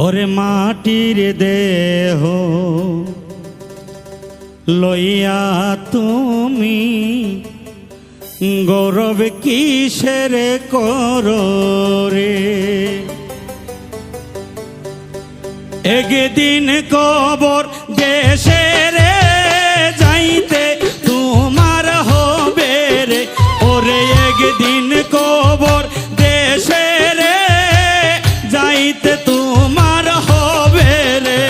ওরে মাটির দেহ লইয়া তুমি গৌরব কিসের করো রে। একদিন কবর দেশে রে যাইতে তোমার হবে রে। ওরে একদিন কবর দেশে রে যাইতে তোমার হবে রে।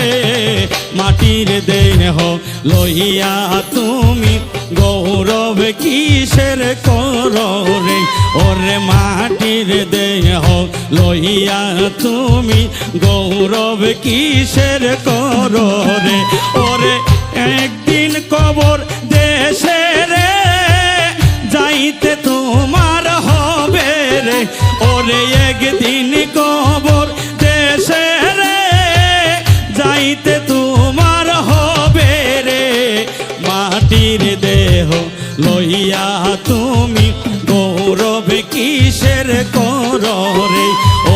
মাটির দেহ লইয়া তুমি গৌরব কিসের করো রে। ওরে মাটির দেহ লইয়া তুমি গৌরব কিসের করো রে। ওরে একদিন কবর দেশে রে যাইতে তোমার হবে রে। ওরে একদিন কবর দেশে রে যাইতে তোমার হবে রে। মাটির দেহ লইয়া তুমি গৌরব কিসের করো রে।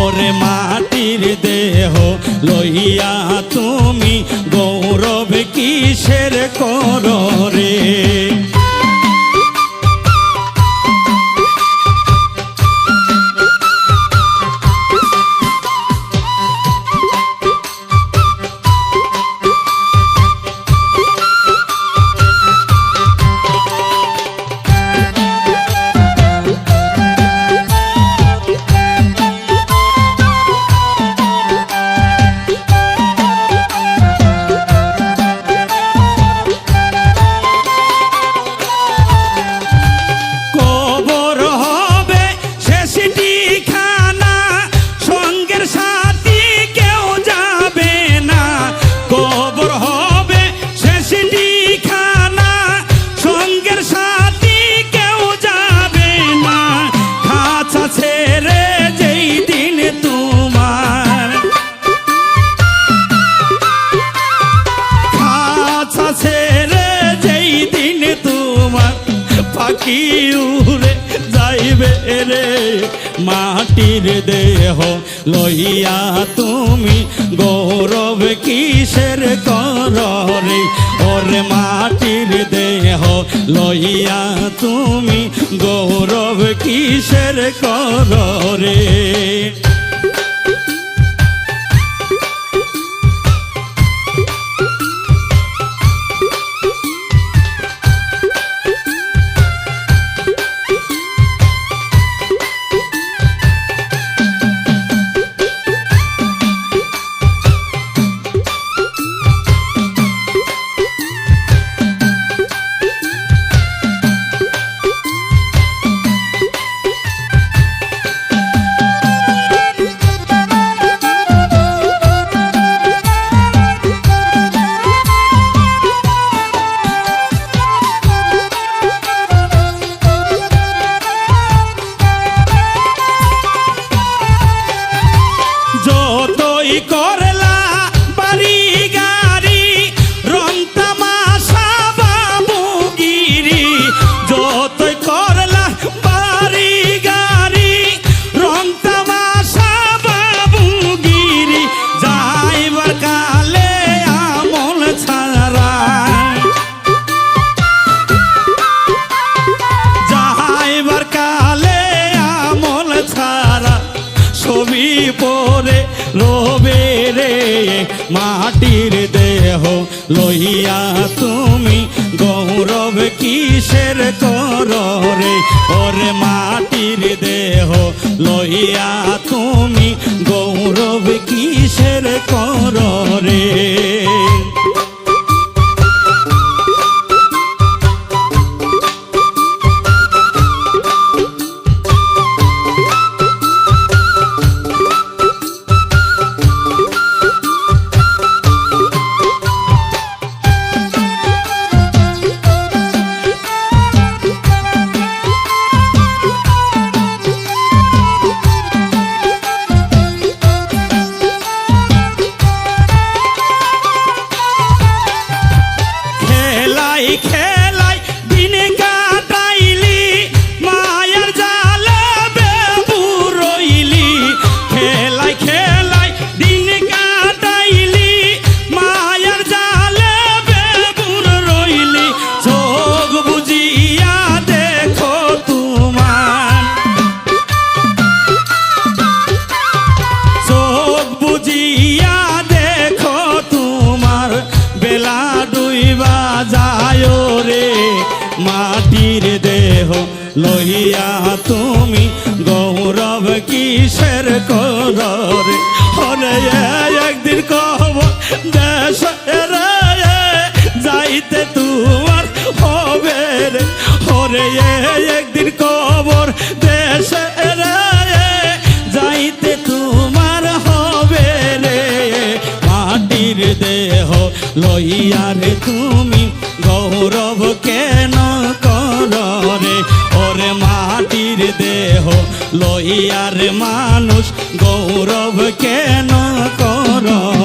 ওরে মাটির দেহ লইয়া তুমি গৌরব কিসের করো রে। পাখি উড়ে যাইবে রে। মাটির দেহ লইয়া তুমি গৌরব কিসের করো রে। ওরে মাটির দেহ লইয়া তুমি গৌরব কিসের করো রে। করলা বাড়ি গাড়ি রং তামাশা বাবুগিরি। যতই করলা বাড়ি গাড়ি রং তামাশা বাবুগিরি। যাইবার কালে আমল ছাড়া যাইবার কালে আমল ছাড়া ছবি পরে রবে রে। মাটির দেহ লইয়া তুমি গৌরব কিসের করো রে। ওরে মাটির দেহ লইয়া তুমি গৌরব কিসের করো রে। লইয়া তুমি গৌরব কিসের কররে ওরে একদিন কব দেশের যাইতে তোমার হবে রে ওরে একদিন কবর দেশের যাইতে তোমার হবে রে মাটির দেহ লইয়া রে তুমি গৌরব কেন কররে ওরে মাটির দেহ লইয়া রে মানুষ গৌরব কেন কররে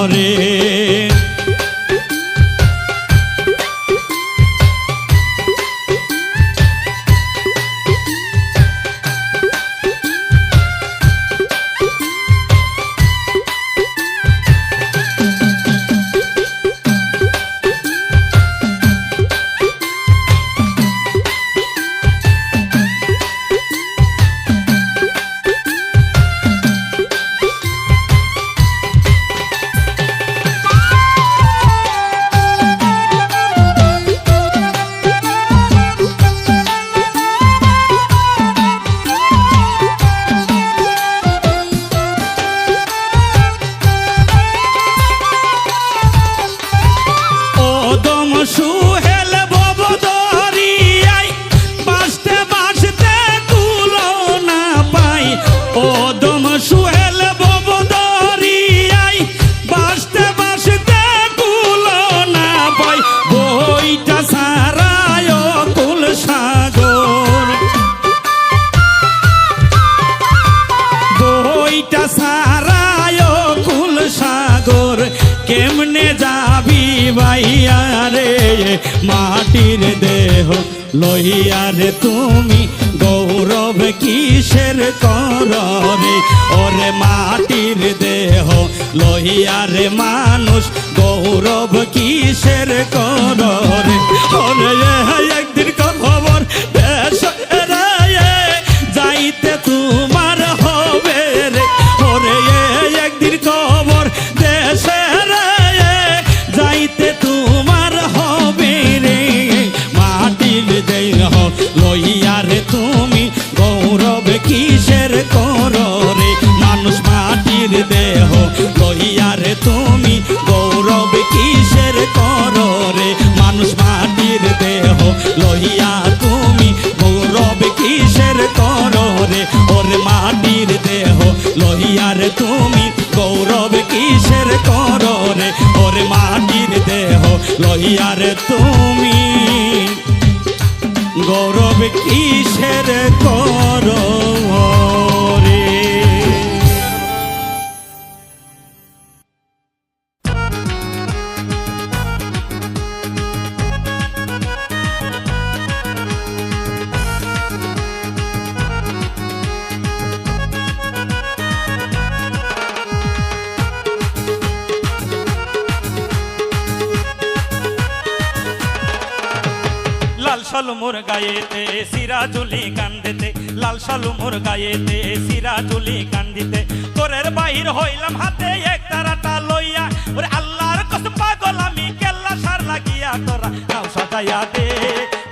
কেমনে যাবি ভাইয়া রে মাটির দেহ লইয়া রে তুমি গৌরব কিসের কররে ওরে মাটির দেহ লইয়া রে মানুষ গৌরব কিসের কররে ওরে একদিন খবর যাইতে তোমার হবে রে ওরে একদিন খবর দেশের যাইতে তোমার হবে রে মাটির দেহ লইয়া রে তুমি গৌরব কিসের কররে মানুষ মাটির দেহ লইয়া রে তুমি গৌরব কিসের কররে মানুষ মাটির দেহ লইয়া তুমি গৌরব কিসের কররে ওরে মাটির দেহ লইয়া রে তুমি গৌরব কিসের কররে ওরে মাটির দেহ লইয়া রে তুমি গৌরব কিসের কররে লাল শালু মোর গায়েতে সিরাজুলি কান্দিতে লাল শালু মোর গায়েতে সিরাজুলি কান্দিতে তোরের বাহির হইলাম হাতে এক তারাটা লইয়া ওরে আল্লাহর কসম পাগল আমি কেল্লা সার লাগিয়া তোরা নাও সাজাইয়া দে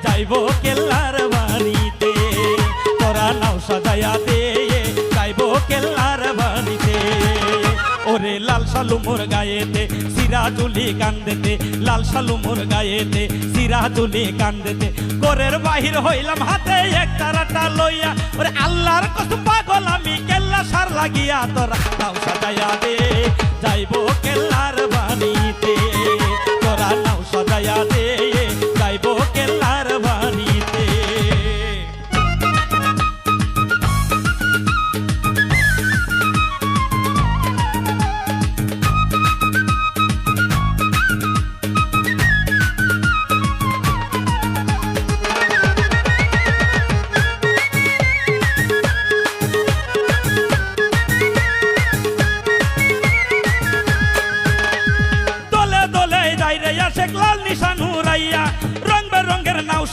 যাইবো কেল্লার বাড়িতে তোরা নাও সাজাইয়া দে যাইবো কেল্লার বাড়িতে ওরে লাল শালু মোর গায়েতে সিরাজুলি কান্দিতে লাল শালু মোর গায়েতে সিরাজুলি কান্দিতে কোরের বাহির হইলাম হাতে এক তারাটা লইয়া ওরে আল্লাহর কসম পাগল আমি কেল্লা সার লাগিয়া তোরা নাও সাজাইয়া দে যাইবো কেল্লার বাড়িতে তোরা নাও সাজাইয়া দে যাইবো কেল্লার বাড়িতে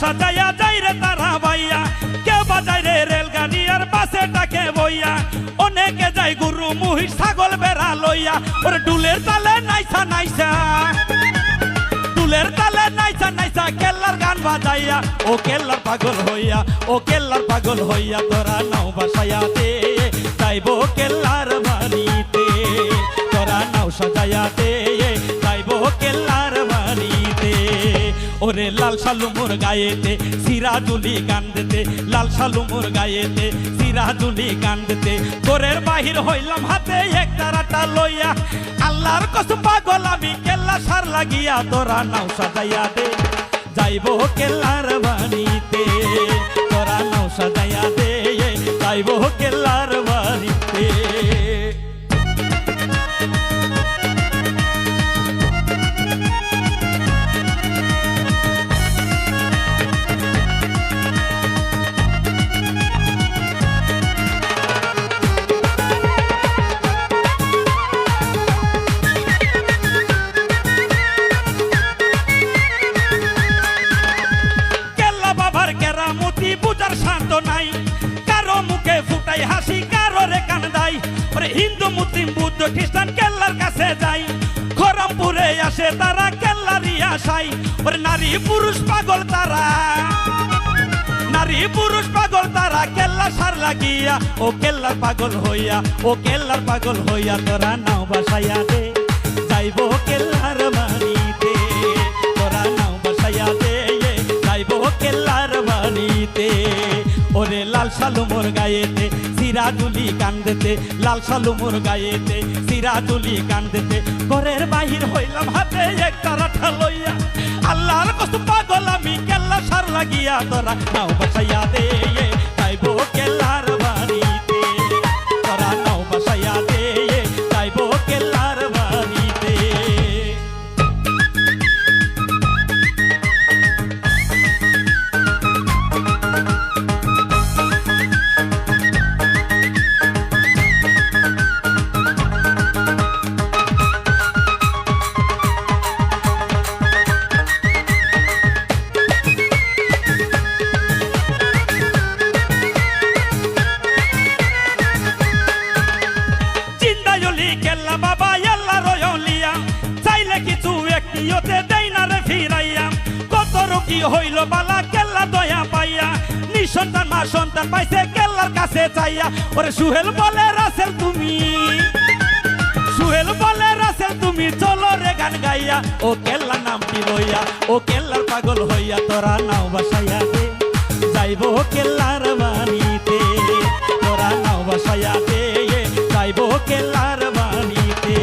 সাজাইয়া যাই রে তারা ভাইয়া কেউ বাজাই রে রেলগাড়ি আর বাসে টাকে বইয়া অনেকে যাই গুরু মহিষ ছাগল বেড়া লইয়া ওরে ডুলের তালে নাইসা নাইসা ফুলের তালে নাইসা নাইসা কেল্লার গান বাজাইয়া ও কেল্লার পাগল হইয়া ও কেল্লার পাগল হইয়া তোরা নাও বাসাইয়া দে যাইবো কেল্লার বাড়িতে তোরা নাও সাজাইয়া দে যাইবো কেল্লার বাড়িতে ওরে লাল শালু মোর গায়েতে সিরাজুলি গান দিতে লাল শালু মোর গায়েতে সিরাজুলি গান দিতে ঘরের বাহির হইলাম হাতে এক তারাটা লইয়া আল্লাহর কসম পাগল আমি কেল্লা সার লাগিয়া তোরা নাও সাজাইয়া দে যাইবো কেল্লার বাড়িতে তোরা নাও সাজাইয়া দে যাইবো কেল্লার বাড়িতে বুঝার শান্ত নাই কারো মুখে ফুটাই হাসি কারো রে কান্দাই ওরে হিন্দু মুসলিম বুদ্ধ খ্রিস্টান কেল্লার কাছে যাই খরমপুরে আসে তারা কেল্লারই আশাই ওরে নারী পুরুষ পাগল তারা নারী পুরুষ পাগল তারা কেল্লা সার লাগিয়া ও কেল্লার পাগল হইয়া ও কেল্লার পাগল হইয়া তোরা নাও বাসাইয়া দে যাইবো কেল্লার বাড়িতে তোরা নাও বাসাইয়া দে যাইবো কেল্লার বাড়িতে ওরে লাল শালু মোর গায়েতে সিরাজুলি কান্দেতে লাল শালু মোর গায়েতে সিরাজুলি কান্দেতে ঘরের বাহির হইলাম হাতে এক তারাটা লইয়া আল্লাহর কসম পাগল আমি কেল্লা সার লাগিয়া তোরা নাও বাসাইয়া দে যাইবো কেল্লার বাড়িতে তোরা নাও বাসাইয়া দে যাইবো কেল্লার বাড়িতে হইল বালা কেল্লা দয়া পাইয়া নিঃসন্তান মা সন্তান পাইছে কেল্লার কাছে চাইয়া ওরে সুহেল বলে রাসেল তুমি সুহেল বলে রাসেল তুমি চলো রে গান গাইয়া ও কেল্লা নামটি লইয়া ও কেল্লার পাগল হইয়া তোরা নাও বাসাইয়া দে যাইবো কেল্লার বাড়িতে তোরা নাও বাসাইয়া দে যাইবো কেল্লার বাড়িতে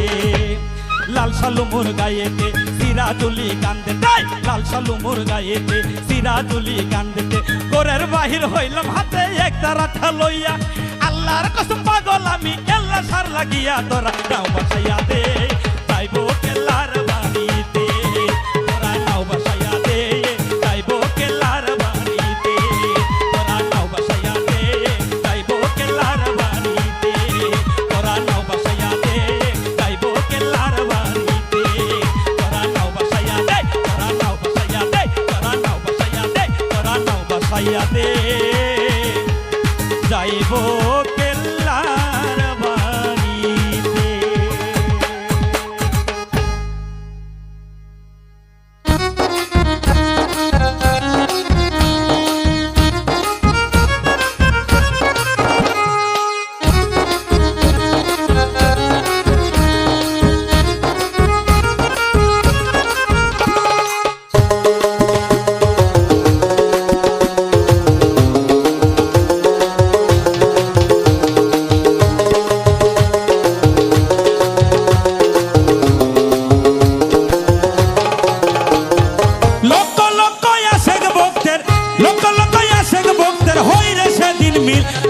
লাল শালু মোর গায়েতে সিরাজুলি কান্দেতে লাল শালু মোর গায়েতে সিরাজুলি কান্দেতে ঘরের বাহির হইলাম হাতে এক তারাটা লইয়া আল্লাহর কসম পাগল আমি কেল্লা সার লাগিয়া তোরা নাও বাসাইয়া দে যাইবো কেল্লার বাড়িতে তোরা নাও বাসাইয়া দে যাইবো কেল্লার বাড়িতে তোরা নাও বাসাইয়া দে যাইবো কেল্লার বাড়িতে তোরা নাও বাসাইয়া দে যাইবো কেল্লার বাড়িতে তোরা নাও বাসাইয়া দে তোরা নাও বাসাইয়া দে তোরা নাও বাসাইয়া দে তোরা নাও বাসাইয়া দে যাইবো কেল্লার বাড়িতে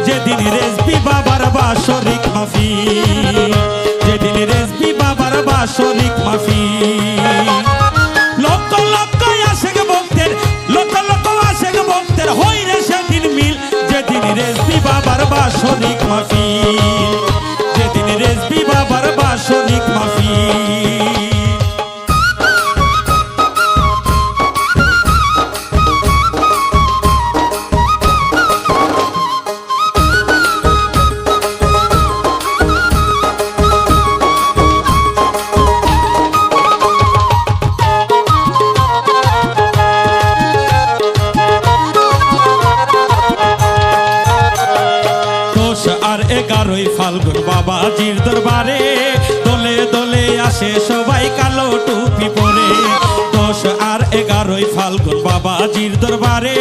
যেদিন রেজবি বাবার বাসরিক মাহফিল যেদিন রেজবি বাবার বাসরিক মাহফিল লক্ষ লক্ষ আশেক ভক্তের লক্ষ লক্ষ আশেক ভক্তের হই রে সেদিন মিল যেদিন রেজবি বাবার বাসরিক মাহফিল যেদিন রেজবি বাবার বাসরিক মাহফিল বাবাজির দরবারে দলে দলে আসে সবাই কালো টুপি পরে 10 আর 11 ফাল্গুন বাবাজির দরবারে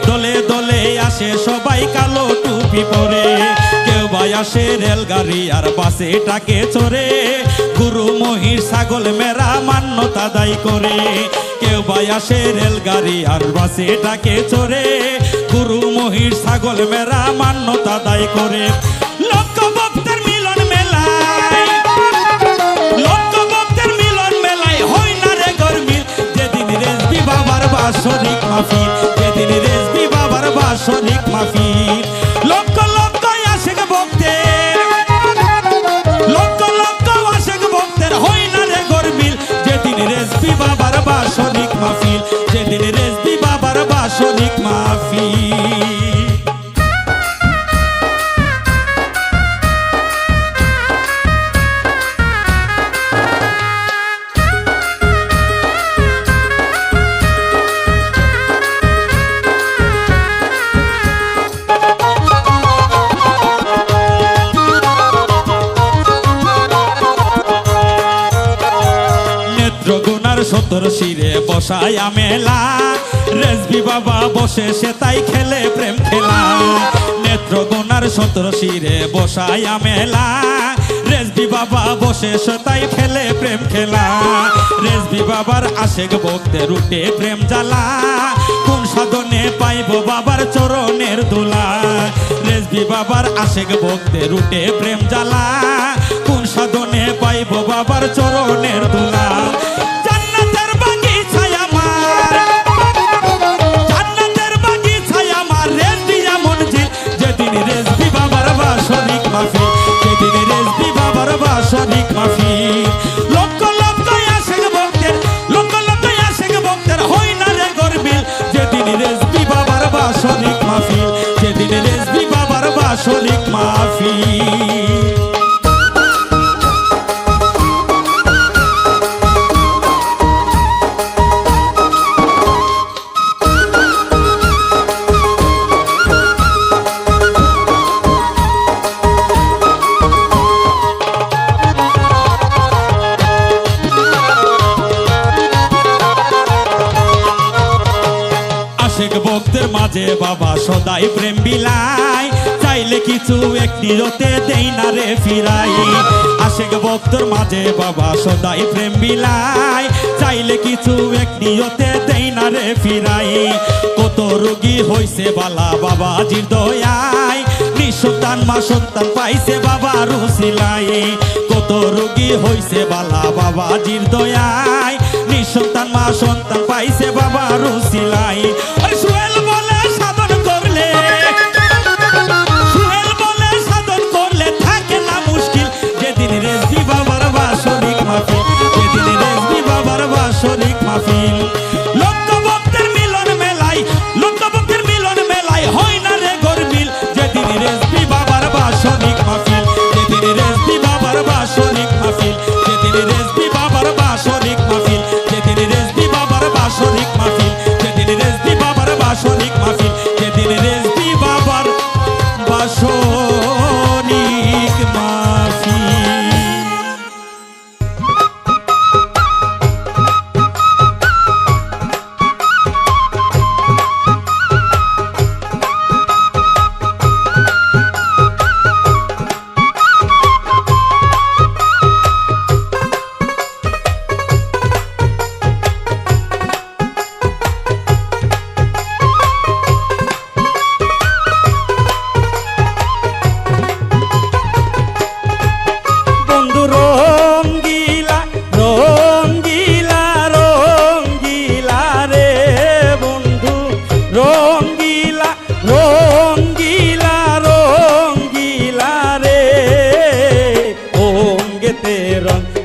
দলে দলে আসে সবাই কালো টুপি পরে কেউ ভাই আসে রেলগাড়ি আর বাসে টাকে চড়ে গুরু মহিষ ছাগল মেরা মান্যতা দায়ী করে কেউ ভাই আসে রেলগাড়ি আর বাসে টাকে চড়ে গুরু মহিষ ছাগল মেরা মান্যতা দায়ী করে লক্ষ ভক্তের মিলন মেলায় লক্ষ ভক্তের মিলন মেলায় হয় না রে গরমিল যেদিন রেজবি বাবার বাৎসরিক মাহফিল যেদিন রেজবি বাবার বাৎসরিক মাহফিল লক্ষ লক্ষ আশেক ভক্তের লক্ষ লক্ষ আশেক ভক্তের হয় না রে গরমিল যেদিন রেজবি বাবার বাৎসরিক মাহফিল যেদিন রেজবি বাবার বাৎসরিক মাহফিল নেত্রকোনার 17 শিরে বসায়া মেলা রেজবি বাবা বসে সে তাই খেলে প্রেম খেলা নেত্রকোনার 17 শিরে বসায়া মেলা রেজবি বাবা বসে সে তাই খেলে প্রেম খেলা রেজবি বাবার আশেক ভক্তের উঠে প্রেম জ্বালা কোন সাধনে পাইব বাবার চরণের দোলা রেজবি বাবার আশেক ভক্তের উঠে প্রেম জ্বালা কোন সাধনে পাইব বাবার চরণের দোলা জান্নাতের বাগিচায় আমার জান্নাতের বাগিচায় আমার রেজবি মঞ্জিল যেদিন রেজবি বাবার বাৎসরিক মাহফিল যেদিন রেজবি বাবার বাৎসরিক মাহফিল লক্ষ লক্ষ আশেক ভক্তের লক্ষ লক্ষ আশেক ভক্তের হয় না রে গরমিল যেদিন রেজবি বাবার বাৎসরিক মাহফিল যেদিন রেজবি বাবার বাৎসরিক মাহফিল আশেক ভক্তের মাঝে বাবা সদাই প্রেম বিলাই চাইলে কিছু একটি রতে দেই না রে ফিরাই আশেক ভক্তের মাঝে বাবা সদাই প্রেম বিলাই চাইলে কিছু একটি রতে দেই না রে ফিরাই কত রোগী হইছে বালা বাবাজির দয়ায় নিঃসন্তান মা সন্তান পাইছে বাবা রুসিলাই কত রোগী হইছে বালা বাবাজির দয়ায় নিঃসন্তান মা সন্তান পাইছে বাবা রুসিলাই সুহেল বলে সাধন করলে সুহেল বলে সাধন করলে থাকে না মুশকিল যেদিন রেজবি বাবার বাৎসরিক মাহফিল যেদিন রেজবি বাবার বাৎসরিক মাহফিল লক্ষ ভক্তের মিলন মেলায় লক্ষ ভক্তের মিলন মেলায় হয় না রে গরমিল যেদিন রেজবি বাবার বাৎসরিক মাহফিল যেদিন রেজবি বাবার বাৎসরিক মাহফিল যেদিন রেজবি বাবার বাৎসরিক মাহফিল যেদিন রেজবি বাবার বাৎসরিক মাহফিল যেদিন রেজবি বাবার বাৎসরিক মাহফিল যেদিন রেজবি বাবার বাৎসরিক মাহফিল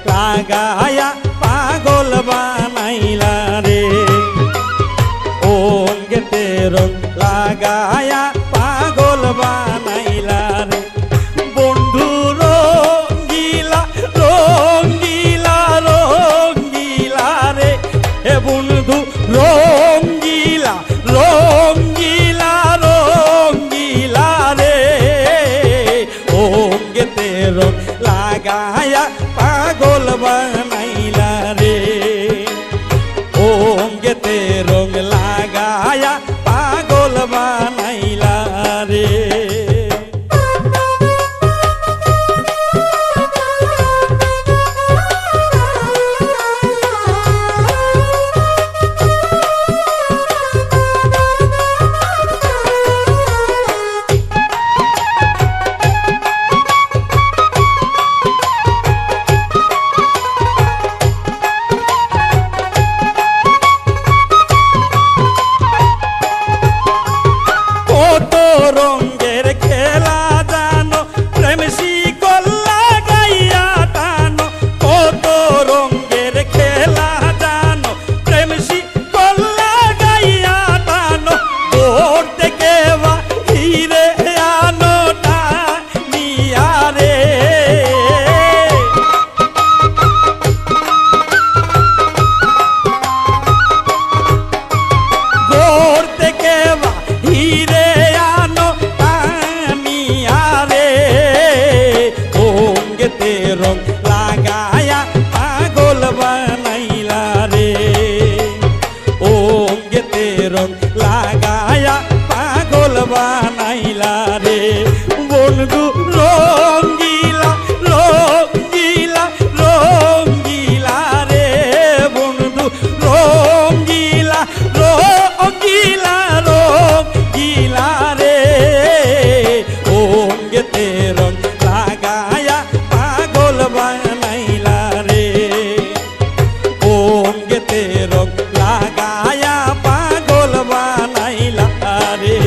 লাগায়া পাগল বানাইলা রে ওঙ্গেতে রং লাগায়া পাগল বানাইলা রে বন্ধু রঙ্গিলা রঙ্গিলা রঙ্গিলা রে হে বন্ধু রঙ্গিলা রঙ্গিলা রঙ্গিলা রে ওঙ্গেতে রং লাগায়া পাগল বানাইলা রে অঙ্গেতে রং লাগায়া পাগল বানাইলা রে রঙের খেলা জানো প্রেম শিকল লাগাইয়া টানো কত রঙের খেলা জানো প্রেম শিকল লাগাইয়া টানো ভোর থেকে বাহিরে আনো টানিয়া রে ভোর থেকে বাহিরে রং লাগায়া পাগল বানাইলা রে অঙ্গেতে রং লাগায়া পাগল বানাইলা রে বন্ধু রঙ্গিলা রঙ্গিলা রঙ্গিলা রে বন্ধু রঙ্গিলা রঙ্গিলা রঙ্গিলা রে অঙ্গেতে রং লাগায়া পাগল বানাইলা রে অঙ্গেতে রং লাগায়া পাগল বানাইলা রে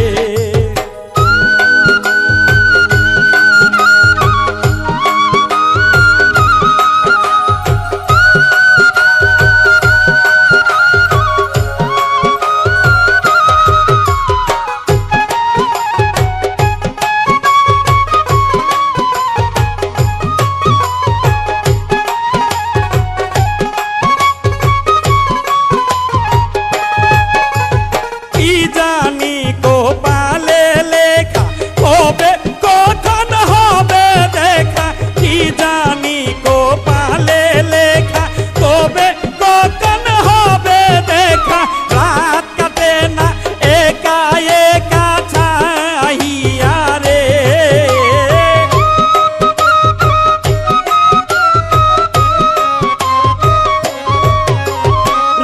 জানি কপালে লেখা হবে কখন হবে দেখা কি জানি কপালে লেখা হবে কখন হবে দেখা রাত কাটে না একা একা ছাইয়া রে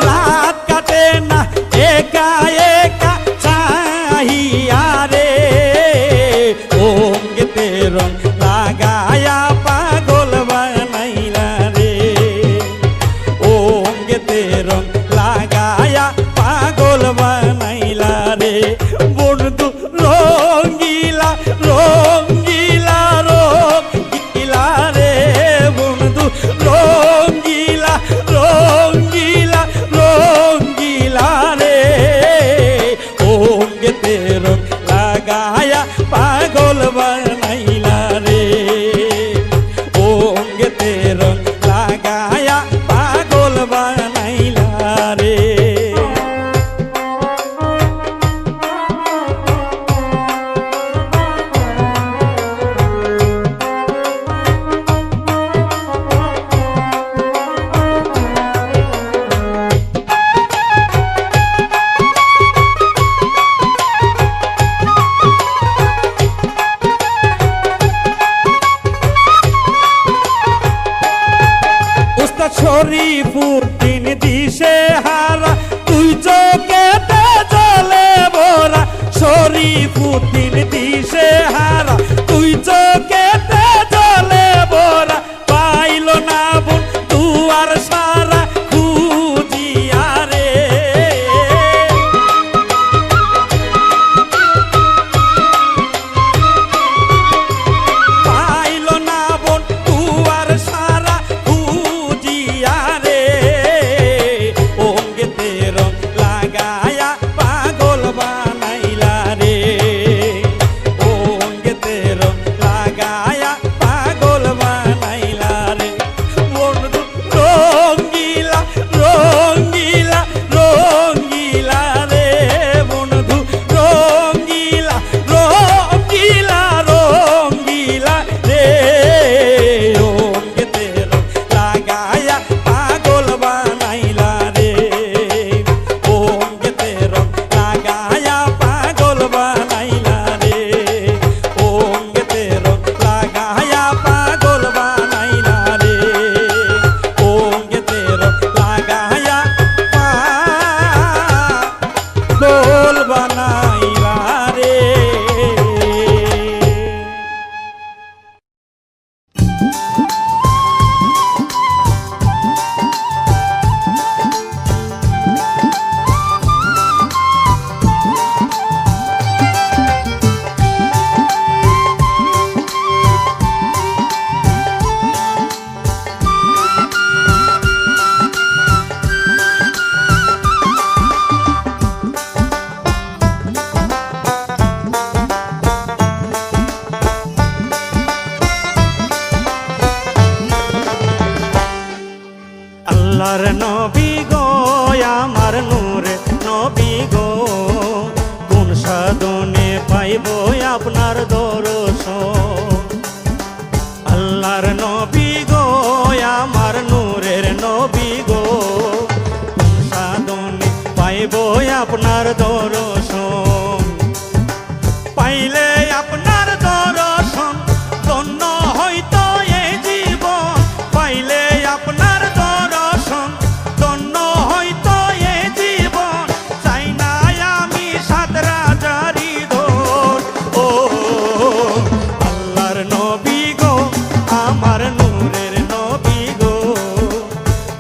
রাত কাটে না একা একা চাহিয়া রে অঙ্গেতে রং লাগায়া পাগল বানাইলা রে অঙ্গেতে রং লাগায়া পাগল বানাইলা রে বন্ধু রঙ্গিলা রঙ্গিলা রঙ্গিলা রে বন্ধু রঙ্গিলা রঙ্গিলা রঙ্গিলা রে অঙ্গেতে রং লাগায়া পাগল বানাইলা রে অঙ্গেতে রং লাগায়া পাগল বানাইলা রে শরীফুর দিন দিশে হারা তুই চোখেতে জলে ভরা শরীফুর দিন দিশে হারা তুই চোখেতে জলে ভরা পাইল না বোন দুয়ার সারা খুঁজিয়া রে পাইল না বোন দুয়ার সারা খুঁজিয়া রে আল্লাহর নবী গো আমার নূরে নবী গো কোন সাধনে পাইব আপনার দর্শন আল্লাহর নবী গো আমার নূরের নবী গো কোন সাধনে পাইব আপনার দর্শন পাইলে আপনার দর্শন ধন্য হইতো এই জীবন পাইলে আপনার দর্শন ধন্য হইতো এই জীবন চাই না আমি সাত রাজারি দোর ও আল্লাহর নবী গো আমার নূরের নবী গো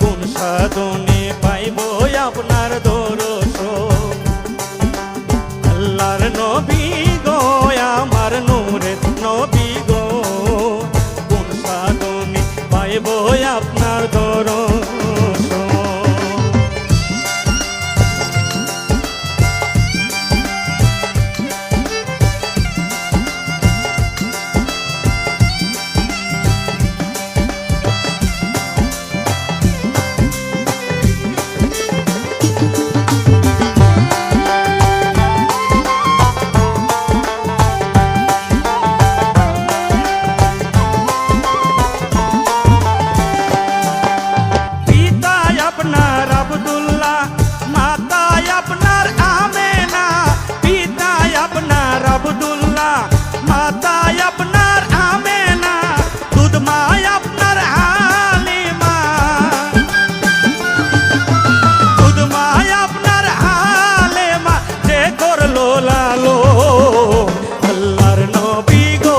কোন সাধনে পাইব আপনার দর্শন আল্লাহর নবী গো আমার নূরের নবী গো কোন সাধনে পাইব আপনার দর্শন পিতায় আপনার আব্দুল্লাহ মাতায় আপনার আমেনা পিতায় আপনার আব্দুল্লাহ মাতায় আপনার আমেনা দুধ মায় আপনার হালিমা দুধ মায় আপনার হালিমা যে করলো লালো আল্লাহর নবী গো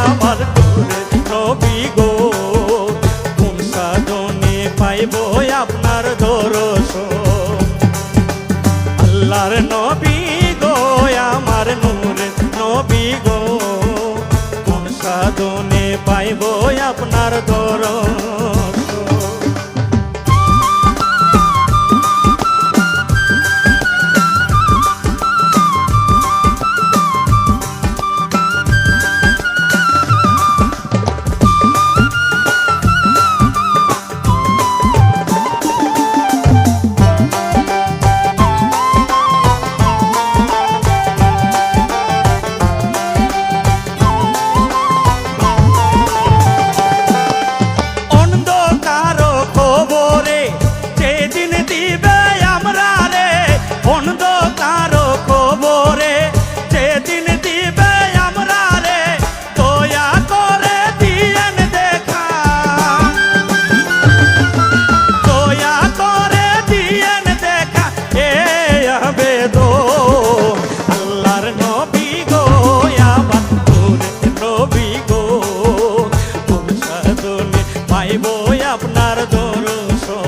আমার নূরের নবী গো কোন সাধনে পাইব আপনার দর্শন আল্লাহর নবী গো আমার নূরের নবী গো কোন সাধনে পাইব আপনার দর্শন অন্ধকার খবরে যেদিন দিবে আমরা রে অন্ধকার খবরে যেদিন দিবে আমরা রে দয়া করে দিয়েন দেখা দয়া করে দিয়েন দেখা এ আবেদন আল্লাহর নবী গো আমার নূরের নবী গো কোন সাধনে পাইব আপনার দর্শন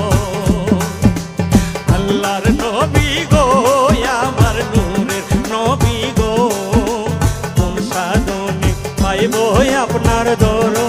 আল্লাহর নবী গো আমার নূরের নবী গো কোন সাধনে পাইব আপনার দর্শন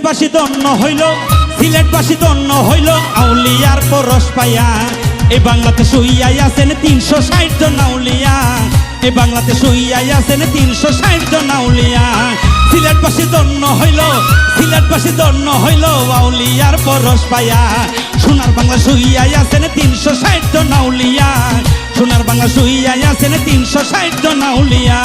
সিলেটবাসী ধন্য হইল, সিলেটবাসী ধন্য হইল আউলিয়ার পরশ পাইয়া। এই বাংলাতে শুইয়াই আছেন 360 জন আউলিয়া, এই বাংলাতে শুইয়াই আছেন 360 জন আউলিয়া। সিলেটবাসী ধন্য হইল, সিলেটবাসী ধন্য হইল আউলিয়ার পরশ পাইয়া। সোনার বাংলা শুইয়াই আছেন 360 জন আউলিয়া, সোনার বাংলা শুইয়াই আছেন 360 জন আউলিয়া।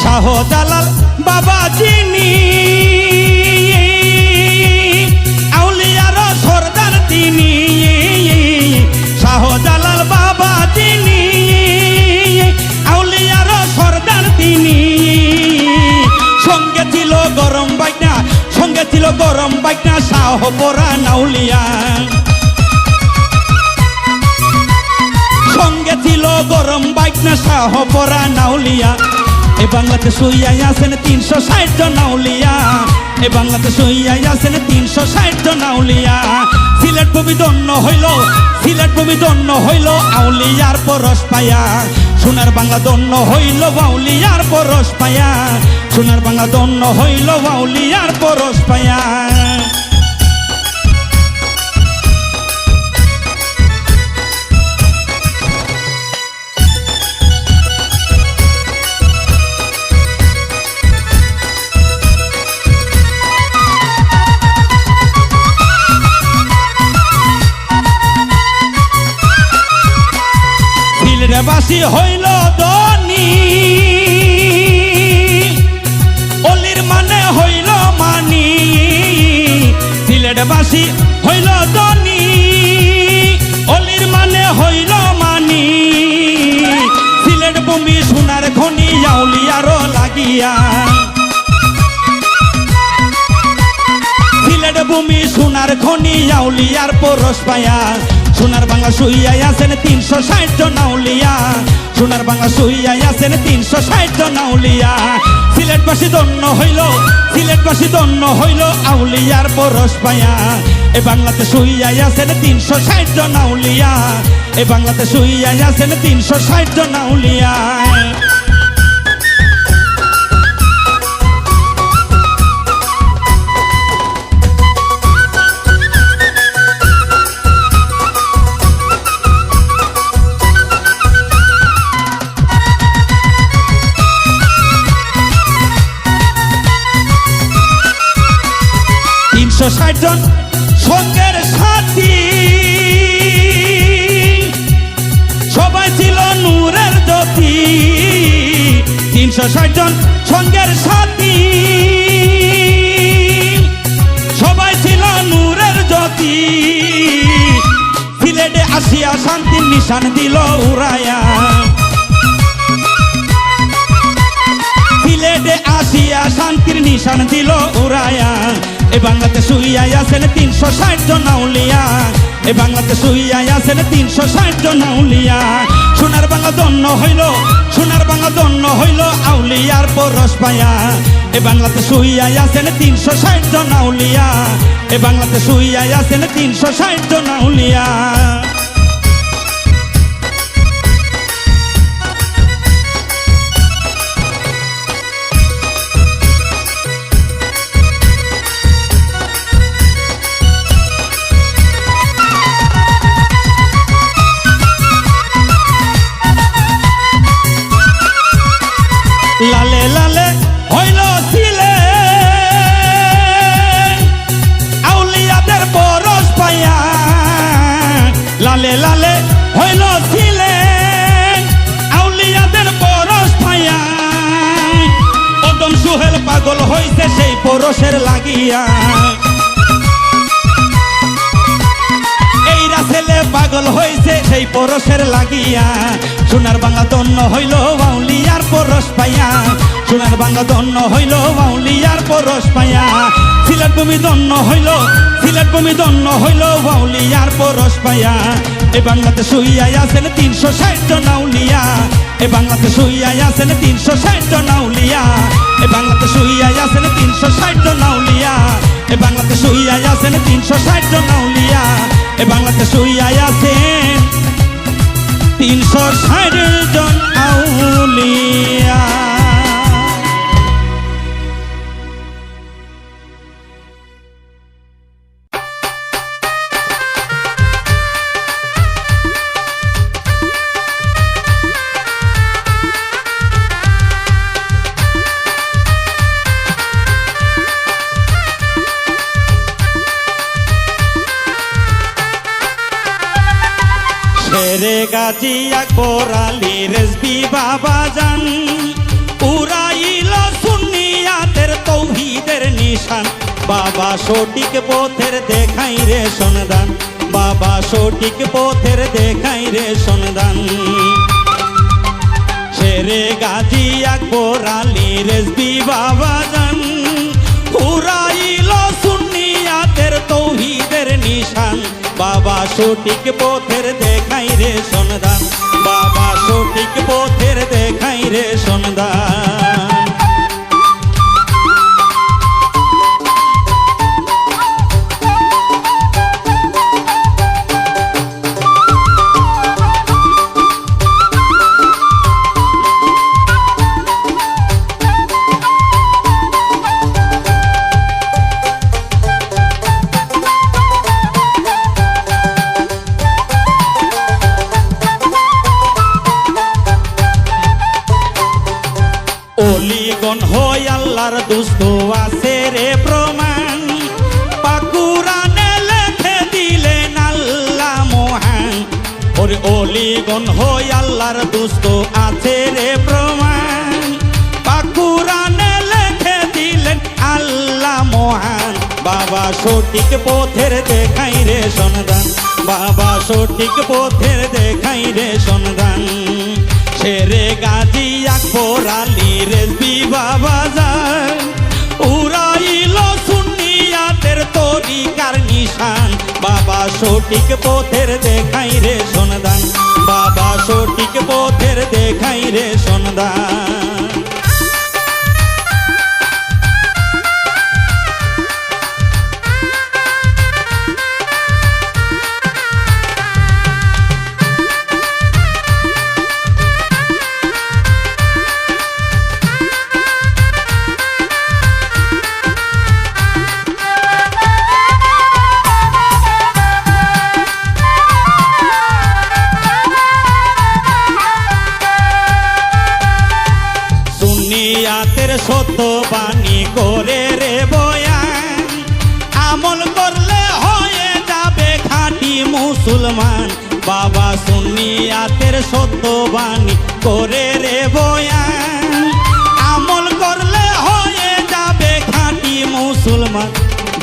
শাহজালাল বাবা যিনি আউলিয়ার সরদার তিনি, শাহজালাল বাবা যিনি আউলিয়ার সরদার তিনি। সঙ্গে ছিল গরম বাইকনা, সঙ্গে ছিল গরম বাইকনা শাহপরান আউলিয়া, সঙ্গে ছিল গরম বাইকনা শাহপরান আউলিয়া। এ বাংলাতে শুইয়াই আছেন 360 জন আউলিয়া, এ বাংলাতে শুইয়াই আছেন 360 জন আউলিয়া। সিলেট ভূমি ধন্য হইল, সিলেট ভূমি ধন্য হইল আউলিয়ার পরশ পাইয়া। সোনার বাংলা ধন্য হইল আউলিয়ার পরশ পাইয়া, সোনার বাংলা ধন্য হইল আউলিয়ার পরশ পাইয়া। সিলেটবাসী হইল ধনী, অলির মানে হইল মানি। সিলেটবাসী হইল ধনী, অলির মানে হইল মানি। সিলেট ভূমি সোনার খনি আউলিয়ারও লাগিয়া, সিলেট ভূমি সোনার খনি আউলিয়ার পরশ পাইয়া। সোনার বাংলা শুইয়াই আছেন 360 জন আউলিয়া, সোনার বাংলা শুইয়াই আছেন 360 জন আউলিয়া। সিলেটবাসী ধন্য হইল, সিলেটবাসী ধন্য হইল আউলিয়ার পরশ পাইয়া। এ বাংলাতে শুইয়াই আছেন 360 জন আউলিয়া, এ বাংলাতে শুইয়াই আছেন 360 জন আউলিয়া। ষাট জন সঙ্গের সাথী, সবাই ছিল নূরের জ্যোতি। 360 জন সঙ্গের সাথী, সবাই ছিল নূরের জ্যোতি। সিলেটে আসিয়া শান্তির নিশান দিল উড়াইয়া, সিলেটে আসিয়া শান্তির নিশান দিল উড়াইয়া। এ বাংলাতে শুইয়াই আছেন 360 জন আউলিয়া, এ বাংলাতে শুইয়াই আছেন 360 জন আউলিয়া। সোনার বাংলা ধন্য হইল, সোনার বাংলা ধন্য হইল আউলিয়ার পরশ পাইয়া। এ বাংলাতে শুইয়াই আছেন 360 জন আউলিয়া, এ বাংলাতে শুইয়াই আছেন 360 জন আউলিয়া। লালে লালে হইল সিলেট আউলিয়াদের পরশ পাইয়া, লালে লালে হইল সিলেট আউলিয়াদের পরশ পাইয়া। ওদম সুহেল পাগল হইছে সেই পরশের লাগিয়া, এই রাসেলে পাগল হইছে সেই পরশের লাগিয়া সোনার বাংলা ধন্য হইল আউলিয়ার পরশ পাইয়া সোনার বাংলা ধন্য হইল আউলিয়ার পরশ পাইয়া সিলেট ভূমি ধন্য হইল সিলেট ভূমি ধন্য হইল আউলিয়ার পরশ পাইয়া এ বাংলাতে শুইয়া আছেন 360 জন আউলিয়া এ বাংলাতে শুইয়া আছেন 360 জন আউলিয়া এ বাংলাতে শুইয়া আছেন 360 জন আউলিয়া এ বাংলাতে শুইয়া আছেন 360 জন আউলিয়া এ বাংলাতে শুইয়া আছেন 360 জন আউলিয়া। শেরে গাজী আকবর আলী রেজবি বাবা জান উড়াইল সুন্নিয়াতের তৌহিদের নিশান বাবা সঠিক পথের দেখাই রে সন্ধান বাবা সঠিক পথের দেখাই রে সন্ধান শেরে গাজী আকবর আলী রেজবি বাবা জান উড়াইল সুন্নিয়াতের তৌহিদের নিশান বাবা সঠিক পথের দেখাই রে সন্ধান বাবা সঠিক পথের দেখাই রে সন্ধান। অলিগণ হয় আল্লাহর দুস্ত আছে রে প্রমাণ পাকুরানে লেখে দিলেন আল্লাহ মহান ওরে অলিগণ হয় আল্লাহর দুস্ত আছে রে প্রমাণ পাকুরানে লেখে দিলেন আল্লাহ মহান বাবা সঠিক পথের দেখাই রে সন্ধান বাবা সঠিক পথের দেখাই রে সন্ধান শেরে গাজী আকবর আলী রেজবি বাবা জান উড়াইল সুন্নিয়াতের তরিকার নিশান বাবা সঠিক পথের দেখাই রে সন্ধান বাবা সঠিক পথের দেখাই রে সন্ধান। সুন্নিয়াতের সত্য বাণী করে রে বয়ান আমল করলে হয়ে যাবে খাঁটি মুসলমান বাবা সুন্নিয়াতের সত্য বাণী করে রে বয়ান আমল করলে হয়ে যাবে খাঁটি মুসলমান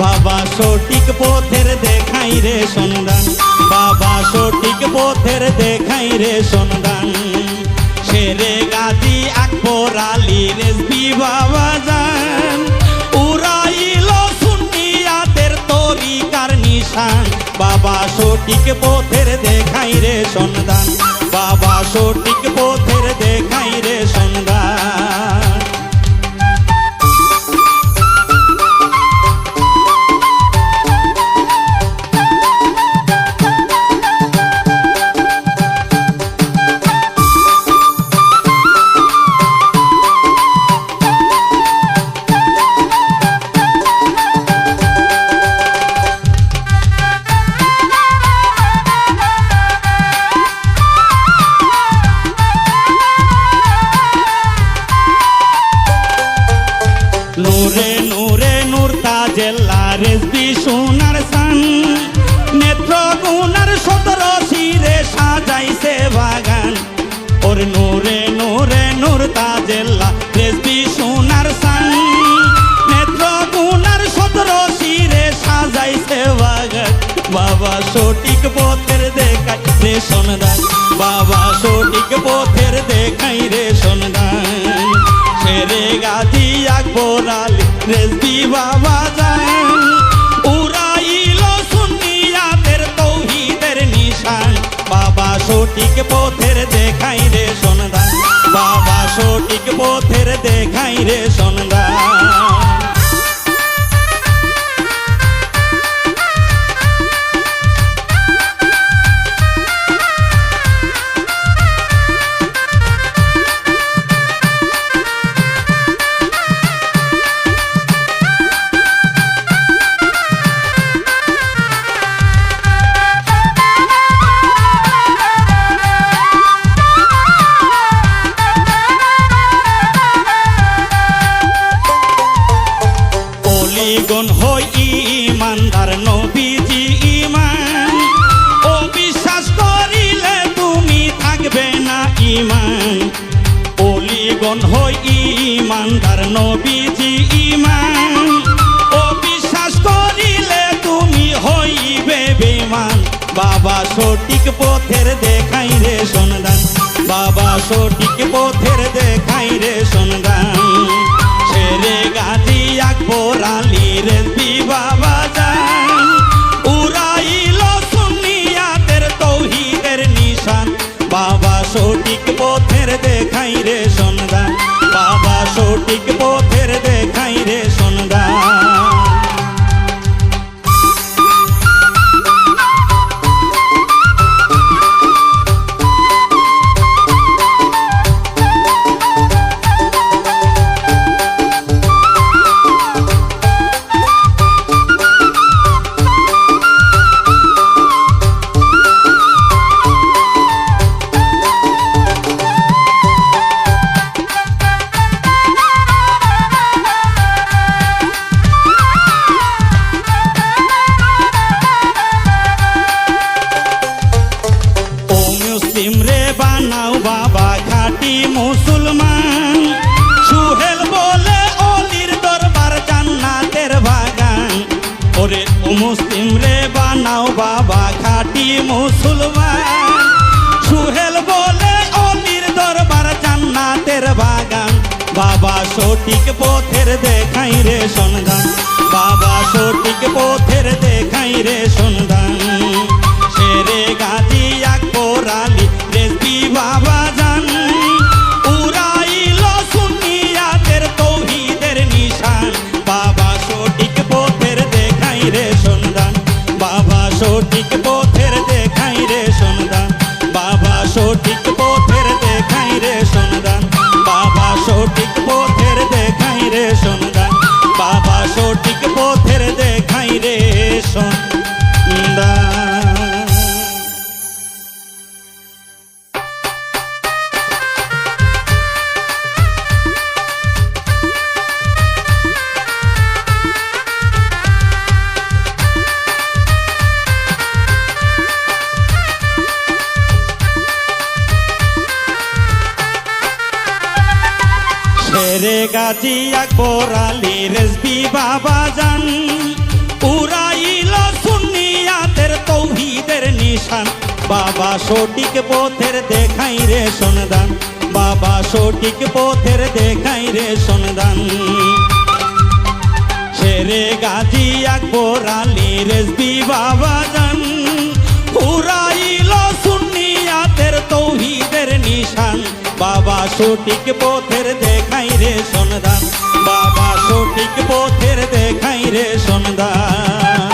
বাবা সঠিক পথের দেখাই রে সন্ধান বাবা সঠিক পথের দেখাই রে সন্ধান শেরে গাজী আকবর আলী রেজবি বাবা জান উড়াইল সুন্নিয়াতের তরিকার নিশান বাবা সঠিক পথের দেখাই রে সন্ধান বাবা সঠিক পথের দেখাই রে সন্ধান। বাবা সঠিক পথের দেখাই রে সন্ধান বাবা সঠিক পথের দেখাই রে সন্ধান শেরে গাজী আকবর আলী রেজবি বাবা যান উড়াইল সুন্নিয়াতের তৌহিদের নিশান বাবা সঠিক পথের দেখাই রে সন্ধান বাবা সঠিক পথের দেখাই রে সন্ধান গণ হই ইমানদার নবীজি ইমান ও বিশ্বাস করিলে তুমি থাকবে না ইমান অলিগণ হই ইমানদার নবীজি ইমান ও বিশ্বাস করিলে তুমি হইবে বেঈমান বাবা সঠিক পথের দেখাই রে সন্ধান বাবা সঠিক পথের দেখাই রে সন্ধান শেরে গাজী আকবর আলী রেজবি বাবা যান উড়াইল সুন্নিয়াতের তৌহিদের নিশান বাবা সঠিক পথের দেখাই রে সন্ধান বাবা সঠিক পথের দেখাই রে সন্ধান বানাও বাবা খাঁটি মুসলমান সুহেল বলে অলির দরবার জান্নাতের বাগান ওরে ও মুসলিম রে বানাও বাবা খাঁটি মুসলমান সুহেল বলে অলির দরবার জান্নাতের বাগান বাবা সঠিক পথের দেখাই রে সন্ধান বাবা সঠিক পথের দেখাই রে সন্ধান শেরে গাজী আকবর আলী রেজবি বাবা যান উড়াইল সুন্নিয়াতের তৌহিদের নিশান বাবা সঠিক পথের দেখাই রে সন্ধান বাবা সঠিক পথের দেখাই রে সন্ধান বাবা সঠিক পথের দেখাই রে সন্ধান বাবা সঠিক পথের দেখাই রে সন্ধান বাবা সঠিক পথের দেখাই রে সন্ধান শেরে গাজী আকবর আলী রেজবি বাবা যান উড়াইল সুন্নিয়াতের তৌহিদের নিশান বাবা সঠিক পথের দেখাই রে সন্ধান বাবা সঠিক পথের দেখাই রে সন্ধান শেরে গাজী আকবর আলী রেজবি বাবা যান উড়াইল সুন্নিয়াতের তৌহিদের নিশান বাবা সঠিক পথের দেখাই রে সন্ধান বাবা সঠিক পথের দেখাই রে সন্ধান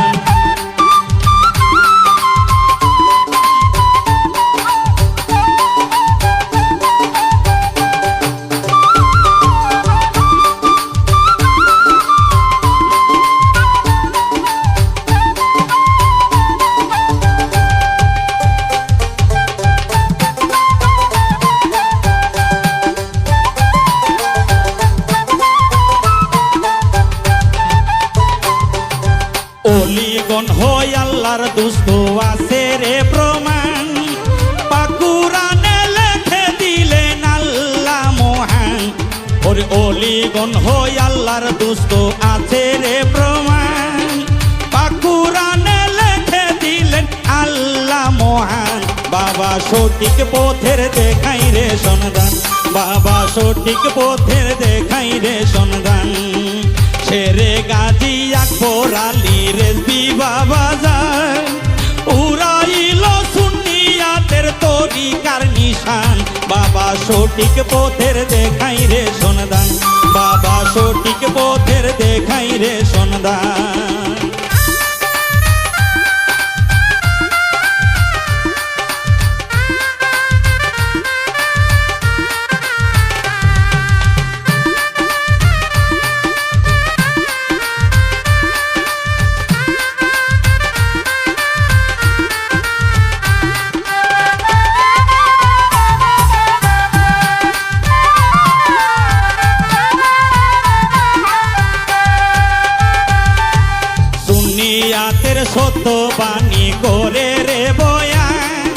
অলিগণ হয় আল্লাহর দুস্ত আছে রে প্রমাণ পাকুরানে লেখে দিলেন আল্লাহ মহান ওরে অলিগণ হয় আল্লাহর দুস্ত আছে রে প্রমাণ পাকুরানে লেখে দিলেন বাবা সঠিক পথের দেখাই রে সন্ধান, বাবা সঠিক পথের দেখাই রে সন্ধান। শেরে গাজী আকবর আলী রেজবি বাবা যান, উড়াইল সুন্নিয়াতের তরিকার নিশান, বাবা সঠিক পথের দেখাই রে সন্ধান, বাবা সঠিক পথের দেখাই রে সন্ধান। সুন্নিয়াতের সত্য বাণী করে রে বয়ান,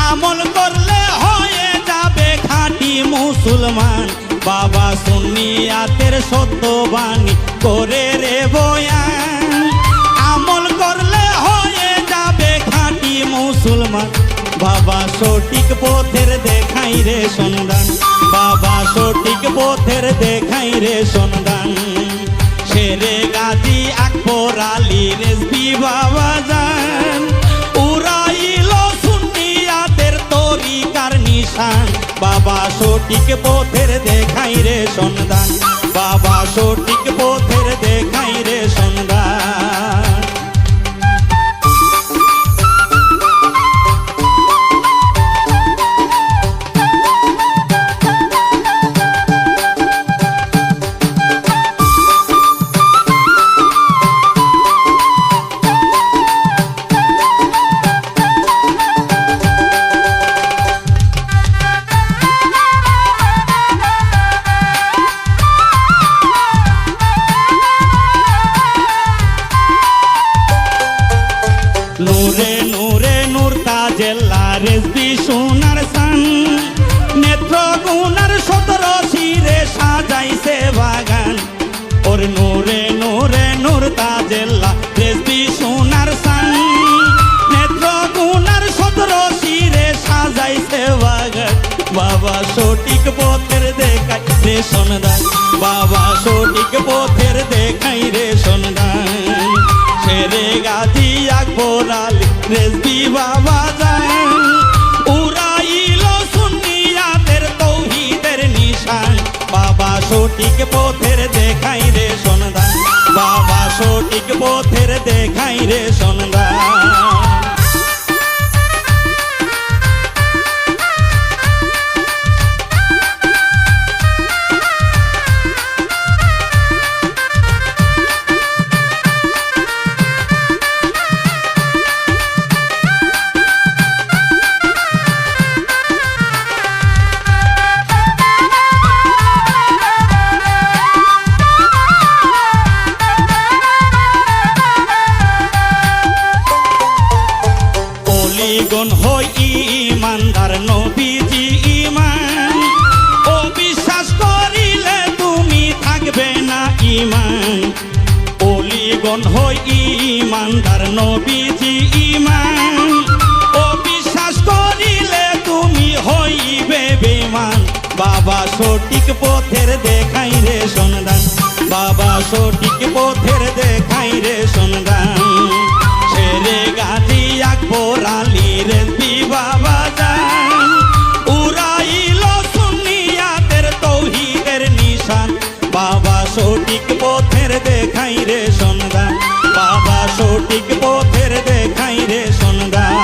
আমল করলে হয়ে যাবে খাঁটি মুসলমান, বাবা সুন্নিয়াতের সত্য বাণী করে রে বয়ান, আমল করলে হয়ে যাবে খাঁটি মুসলমান, বাবা সঠিক পথের দেখাই রে সন্ধান, বাবা সঠিক পথের দেখাই রে সন্ধান। শেরে গাজী আকবর আলী রেজবি বাবা যান, উড়াইল সুন্নিয়াতের তরিকার নিশান, বাবা সঠিক পথের দেখাই রে সন্ধান, বাবা সঠিক পথের দেখাই রে সন্ধান। নূরে নূরে নূর তাজেল্লা রেজবি সোনার সান, নেত্র গুনার 17 শিরে সাজাইছে বাগান, ওর নূরে নূরে নূর তাজেল্লা রেজবি সোনার সান, নেত্র গুনার 17 শিরে সাজাইছে বাগান, বাবা সঠিক পথের দেখাই রে সন্ধান, বাবা সঠিক পথের দেখাই রে সন্ধান। শেরে গাজী আকবর আলী রেজবি বাবা যান, উড়াইল সুন্নিয়াতের তৌহিদের নিশান, বাবা সঠিক পথের দেখাই রে সন্ধান, বাবা সঠিক পথের দেখাই রে সন্ধান। হই ইমানদার নবীজি ইমান, ও বিশ্বাস করিলে তুমি থাকবে না ইমান, ওলিগণ হই ইমানদার নবীজি ইমান, ও বিশ্বাস করিলে তুমি হইবে বেঈমান, বাবা সঠিক পথের দেখাই রে সন্ধান, বাবা সঠিক পথের দেখাই রে সন্ধান। শেরে গাজী আকবর আলী রেজবি বাবা যান, উড়াইল সুন্নিয়াতের তৌহিদের নিশান, বাবা সঠিক পথের দেখাই রে সন্ধান, বাবা সঠিক পথের দেখাই রে সন্ধান।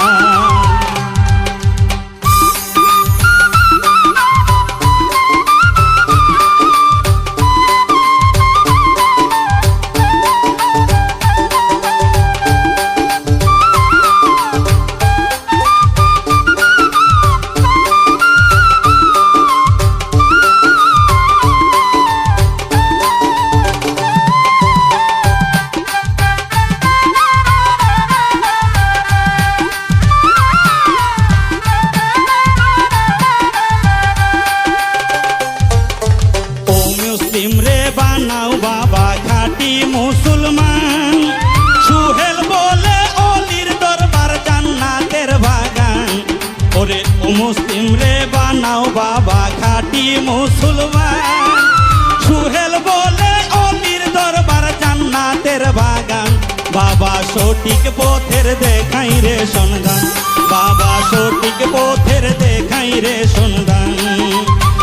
ওরে মুসলিম রে বানাও বাবা খাঁটি মুসলমান, সুহেল বলে অলির দরবার জান্নাতের বাগান, বাবা সঠিক পথের দেখাই রে সন্ধান, বাবা সঠিক পথের দেখাই রে সন্ধান।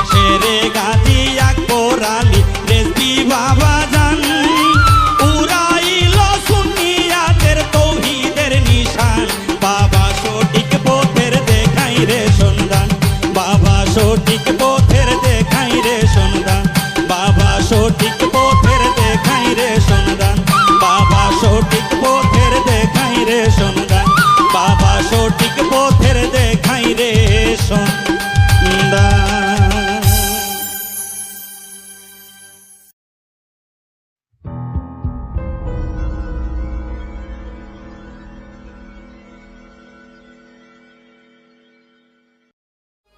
শেরে গাজী আকবর আলী রেজভী বাবা জান, উড়াইল সুন্নিয়াতের তৌহিদের নিশান, বাবা সঠিক পথের দেখাই রে সন্ধান, বাবা সঠিক পথের দেখাই রে সন্ধান, বাবা সঠিক পথের দেখাই রে সন্ধান, বাবা সঠিক পথের দেখাই রে সন্ধান, বাবা সঠিক পথের দেখাই রে সন্ধান।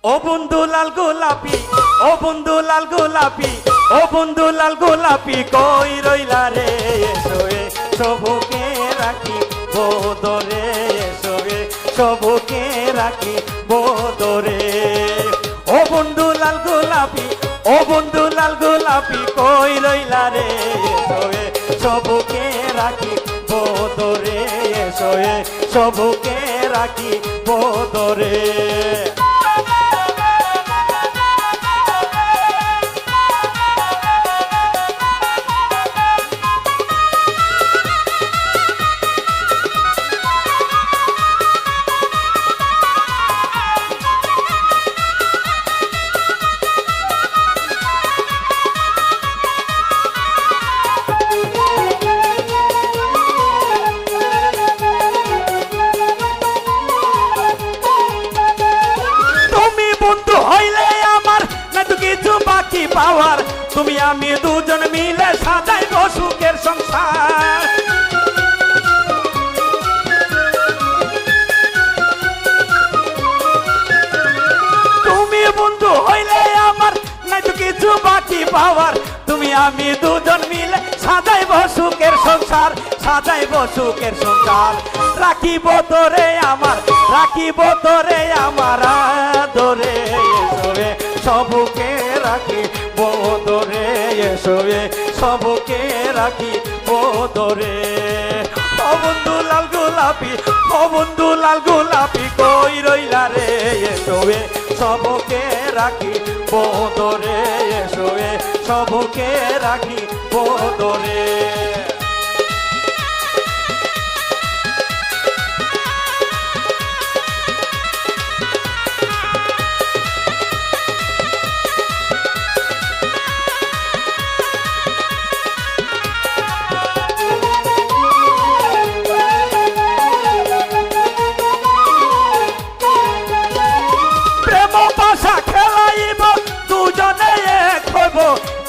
ও বন্ধু লাল গোলাপি, ও বন্ধু লাল গোলাপি, ও বন্ধু লাল গোলাপি কই রইলা রে, এসো সবুকে রাখি বোদরে, এসো সবুকে রাখি বোদরে। ও বন্ধু লাল গোলাপি, ও বন্ধু লাল গোলাপি কই রইলা রে, এসো সবুকে রাখি বোদরে, এসো সবুকে রাখি বোদরে। পাওয়ার তুমি আমি দুজন মিলে সাজাইব সুখের সংসার। তুমি বন্ধু হইলে আমার নাই তো কিছু বাকি পাওয়ার, তুমি আমি দুজন মিলে সাজাইব সুখের সংসার, সাজাইব সুখের সংসার। রাখিব তোরে আমার, রাখিব তোরে আমার আদরে, এসবে সবকে রাখি বোদরে, এসবে সবকে রাখি বোদরে। ও বন্ধু লাল গোলাপি, ও বন্ধু লাল গোলাপি কই রইলা রে, এসবে সবকে রাখি বোদরে, এসবে সবকে রাখি বোদরে।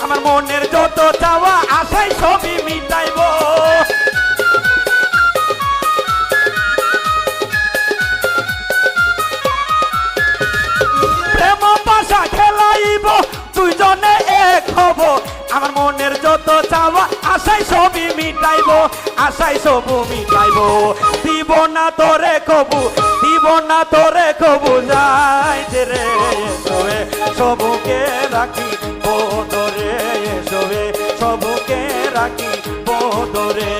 আমার মনের যত চাওয়া আশাই সবই মিটাইব, প্রেম পাশা খেলাইব দুইজনে এক হব। আমার মনের যত চাওয়া আশাই সবই মিটাইব, আশাই সবু মিটাইব। দিব না তোরে কবু, দিব না তোরে কবু যাইতে রে, এসবে সবকে রাখি বোদরে, এসবে সবকে রাখি বোদরে।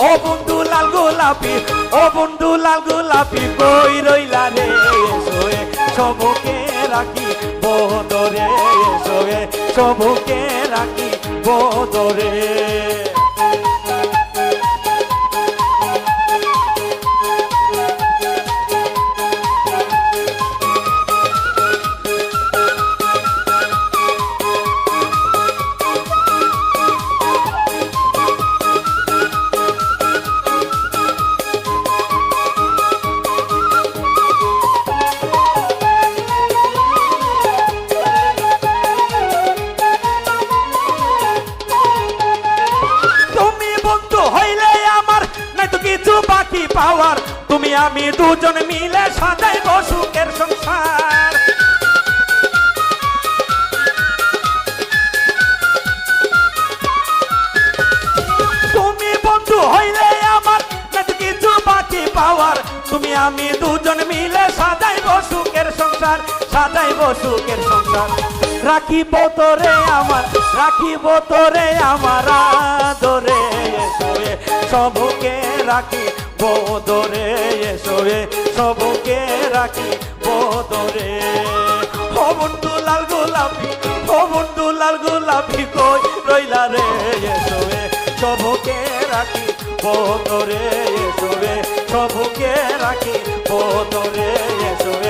ও বন্ধু লাল গোলাপি, ও বন্ধু লাল গোলাপি কই রইলা রে, এসবে সবকে রাখি বোদরে, এসবে সবকে রাখি বোদরে। পাওয়ার তুমি আমি দুজন মিলে সাজাইব সুখের সংসার। তুমি বন্ধু হইলে আমার কিছু বাকি পাওয়ার, তুমি আমি দুজন মিলে সাজাইব গো সুখের সংসার। রাখিব তোরে আমার, রাখিব তোরে আমার আদরে, এসো এ সবকে রাখি বদরে, এসো এ সবকে রাখি বদরে। ও বন্ধু লাল গোলাপি, ও বন্ধু লাল গোলাপি কই রইলা রে, এসো এ সবকে রাখি বদরে, এসো এ সবকে রাখি বদরে, এসো এ